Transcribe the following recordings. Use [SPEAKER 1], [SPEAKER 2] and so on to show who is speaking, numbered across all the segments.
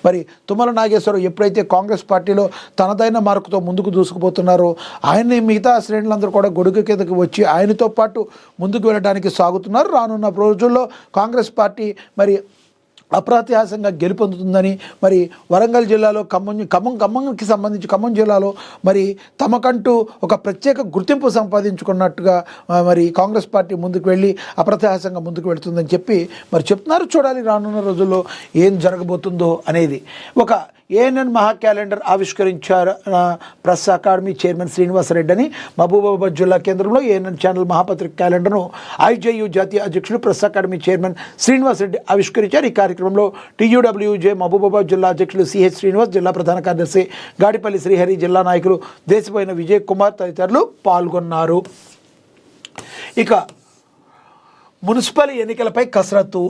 [SPEAKER 1] మరి తుమ్మల నాగేశ్వరరావు ఎప్పుడైతే కాంగ్రెస్ పార్టీలో తనదైన మార్కుతో ముందుకు దూసుకుపోతున్నారో ఆయన్ని మిగతా శ్రేణులందరూ కూడా గొడుగు కిందకి వచ్చి ఆయనతో పాటు ముందుకు వెళ్ళడానికి సాగుతున్నారు. రానున్న రోజుల్లో కాంగ్రెస్ పార్టీ మరి అప్రత్యాశంగా గెలుపొందుతుందని మరి వరంగల్ జిల్లాలో ఖమ్మంకి సంబంధించి ఖమ్మం జిల్లాలో మరి తమకంటూ ఒక ప్రత్యేక గుర్తింపు సంపాదించుకున్నట్టుగా మరి కాంగ్రెస్ పార్టీ ముందుకు వెళ్ళి అప్రత్యాశంగా ముందుకు వెళుతుందని చెప్పి మరి చెప్తున్నారు. చూడాలి రానున్న రోజుల్లో ఏం జరగబోతుందో అనేది. ఒక ఏఎన్ఎన్ మహా క్యాలెండర్ ఆవిష్కరించారు ప్రెస్ అకాడమీ చైర్మన్ శ్రీనివాసరెడ్డి అని. మహబూబాబాద్ జిల్లా కేంద్రంలో ఏఎన్ఎన్ ఛానల్ మహాపత్రిక క్యాలెండర్ను ఐజేయు జాతీయ అధ్యక్షుడు ప్రెస్ అకాడమీ చైర్మన్ శ్రీనివాసరెడ్డి ఆవిష్కరించారు. ఈ కార్యక్రమంలో టీయూడబ్ల్యూజే మహబూబాబాద్ జిల్లా అధ్యక్షులు సిహెచ్ శ్రీనివాస్, జిల్లా ప్రధాన కార్యదర్శి గాడిపల్లి శ్రీహరి, జిల్లా నాయకులు దేశపోయిన విజయ్ కుమార్ తదితరులు పాల్గొన్నారు. ఇక మున్సిపల్ ఎన్నికలపై కసరత్తు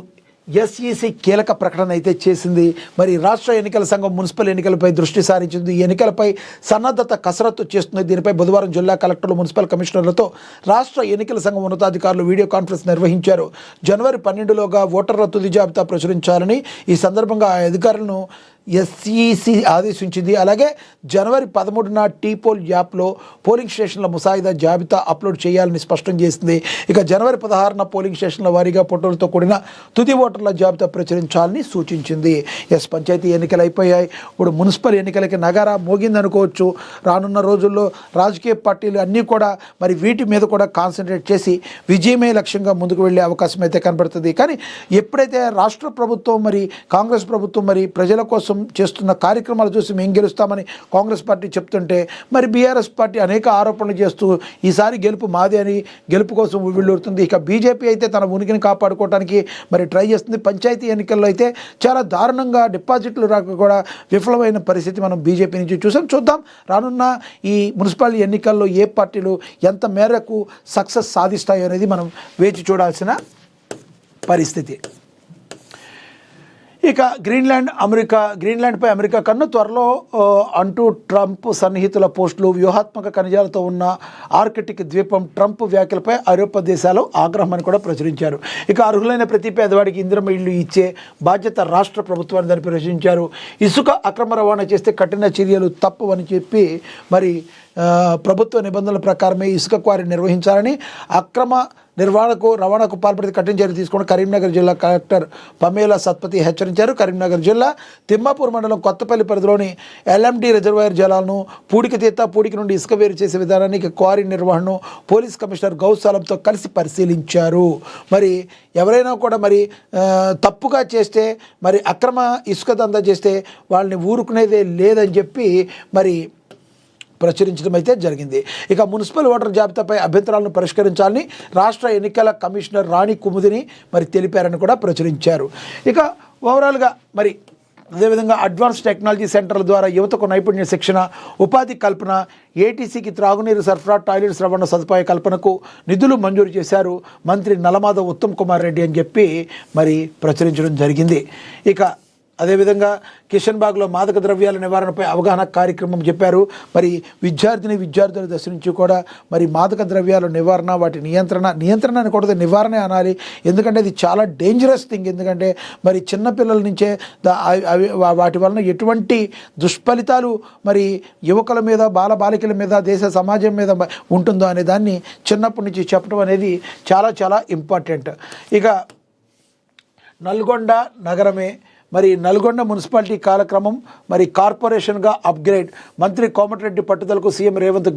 [SPEAKER 1] ఎస్ఈసి కీలక ప్రకటన అయితే చేసింది. మరి రాష్ట్ర ఎన్నికల సంఘం మున్సిపల్ ఎన్నికలపై దృష్టి సారించింది. ఈ ఎన్నికలపై సన్నద్ధత కసరత్తు చేస్తుంది. దీనిపై బుధవారం జిల్లా కలెక్టర్లు, మున్సిపల్ కమిషనర్లతో రాష్ట్ర ఎన్నికల సంఘం ఉన్నతాధికారులు వీడియో కాన్ఫరెన్స్ నిర్వహించారు. జనవరి 12లోగా ఓటర్ల తుది జాబితా ప్రచురించాలని ఈ సందర్భంగా ఆ అధికారులను ఎస్ఈసి ఆదేశించింది. అలాగే జనవరి 13న టీపోల్ యాప్లో పోలింగ్ స్టేషన్ల ముసాయిదా జాబితా అప్లోడ్ చేయాలని స్పష్టం చేసింది. ఇక జనవరి 16న పోలింగ్ స్టేషన్ల వారీగా ఫోటోలతో కూడిన తుది ఓటర్ల జాబితా ప్రచురించాలని సూచించింది. పంచాయతీ ఎన్నికలు అయిపోయాయి. ఇప్పుడు మున్సిపల్ ఎన్నికలకి నగారా మోగిందనుకోవచ్చు. రానున్న రోజుల్లో రాజకీయ పార్టీలు అన్నీ కూడా మరి వీటి మీద కూడా కాన్సన్ట్రేట్ చేసి విజయమే లక్ష్యంగా ముందుకు వెళ్ళే అవకాశం అయితే కనబడుతుంది. కానీ ఎప్పుడైతే రాష్ట్ర ప్రభుత్వం మరి కాంగ్రెస్ ప్రభుత్వం మరి ప్రజల కోసం చేస్తున్న కార్యక్రమాలు చూసి మేము గెలుస్తామని కాంగ్రెస్ పార్టీ చెప్తుంటే మరి బీఆర్ఎస్ పార్టీ అనేక ఆరోపణలు చేస్తూ ఈసారి గెలుపు మాదే అని గెలుపు కోసం ఉవ్విళ్ళూరుతుంది. ఇక బీజేపీ అయితే తన ఉనికిని కాపాడుకోవడానికి మరి ట్రై చేస్తుంది. పంచాయతీ ఎన్నికల్లో అయితే చాలా దారుణంగా డిపాజిట్లు రాక కూడా విఫలమైన పరిస్థితి మనం బీజేపీ నుంచి చూద్దాం రానున్న ఈ మున్సిపల్ ఎన్నికల్లో ఏ పార్టీలు ఎంత మేరకు సక్సెస్ సాధిస్తాయో అనేది మనం వేచి చూడాల్సిన పరిస్థితి. ఇక గ్రీన్లాండ్పై అమెరికా కన్ను త్వరలో అంటూ ట్రంప్ సన్నిహితుల పోస్టులు. వ్యూహాత్మక ఖనిజాలతో ఉన్న ఆర్కిటిక్ ద్వీపం ట్రంప్ వ్యాఖ్యలపై ఐరోపా దేశాలు ఆగ్రహమని కూడా ప్రచురించారు. ఇక అర్హులైన ప్రతి పేదవాడికి ఇందిరమ్మ ఇళ్లు ఇచ్చే బాధ్యత రాష్ట్ర ప్రభుత్వాన్ని ప్రశ్నించారు. ఇసుక అక్రమ రవాణా చేస్తే కఠిన చర్యలు తప్పవని చెప్పి మరి ప్రభుత్వ నిబంధనల ప్రకారమే ఇసుక క్వారీ నిర్వహించాలని, అక్రమ రవాణాకు పాల్పడితే కఠిన చర్య తీసుకుని కరీంనగర్ జిల్లా కలెక్టర్ పమేలా సత్పతి హెచ్చరించారు. కరీంనగర్ జిల్లా తిమ్మాపూర్ మండలం కొత్తపల్లి పరిధిలోని ఎల్ఎండి రిజర్వాయర్ జలాలను పూడికి నుండి ఇసుక వేరు చేసే విధానానికి క్వారీ నిర్వహణను పోలీస్ కమిషనర్ గౌసాలంతో కలిసి పరిశీలించారు. మరి ఎవరైనా కూడా మరి తప్పుగా చేస్తే మరి అక్రమ ఇసుక దందా చేస్తే వాళ్ళని ఊరుకునేదే లేదని చెప్పి మరి ప్రచురించడం అయితే జరిగింది. ఇక మున్సిపల్ ఓటర్ జాబితాపై అభ్యంతరాలను పరిష్కరించాలని రాష్ట్ర ఎన్నికల కమిషనర్ రాణి కుముదిని మరి తెలిపారని కూడా ప్రచురించారు. ఇక ఓవరాల్గా మరి అదేవిధంగా అడ్వాన్స్ టెక్నాలజీ సెంటర్ల ద్వారా యువతకు నైపుణ్య శిక్షణ, ఉపాధి కల్పన, ఏటీసీకి త్రాగునీరు సరఫరా, టాయిలెట్స్ రవాణా సదుపాయ కల్పనకు నిధులు మంజూరు చేశారు మంత్రి నల్లమాధవ్ ఉత్తమ్ కుమార్ రెడ్డి అని చెప్పి మరి ప్రచురించడం జరిగింది. ఇక అదేవిధంగా కిషన్బాగ్లో మాదక ద్రవ్యాల నివారణపై అవగాహన కార్యక్రమం చెప్పారు. మరి విద్యార్థుల దశ నుంచి కూడా మరి మాదక ద్రవ్యాల నివారణ, వాటి నియంత్రణ అనకూడదు, నివారణ అనాలి. ఎందుకంటే ఇది చాలా డేంజరస్ థింగ్. ఎందుకంటే మరి చిన్నపిల్లల నుంచే వాటి వలన ఎటువంటి దుష్ఫలితాలు మరి యువకుల మీద, బాలికల మీద, దేశ సమాజం మీద ఉంటుందో అనే దాన్ని చిన్నప్పటి నుంచి చెప్పడం అనేది చాలా చాలా ఇంపార్టెంట్. ఇక నల్గొండ నగరమే మరి నల్గొండ మున్సిపాలిటీ కాలక్రమం మరి కార్పొరేషన్గా అప్గ్రేడ్. మంత్రి కోమటిరెడ్డి పట్టుదలకు సీఎం రేవంత్